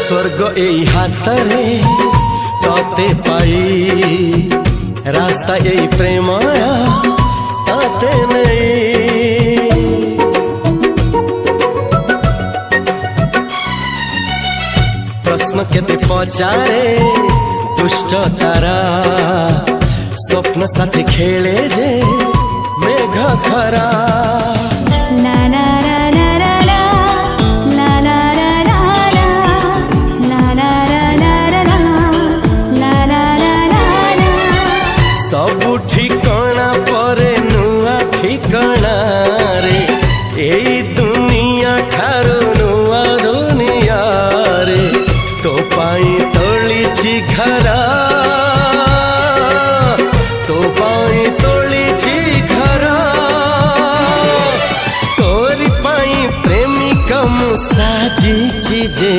स्वर्ग एई हातरे तते पाई रास्ता एई प्रेमया ताते नहीं। प्रश्न केते पचारे दुष्ट तारा स्वप्न साथी खेले जे मेघ खरा। ला ला ला ला ला ला ला ला ला ला ला ला ला ला। सबु ठिकाना परे नुआ ठिकाना रे एई दुनिया ठारू नुआ दुनिया रे। तो पाई तोलिछि घरा तो पाई तोलिछि घरा तोरी पाई प्रेमिका मु साजिछि जे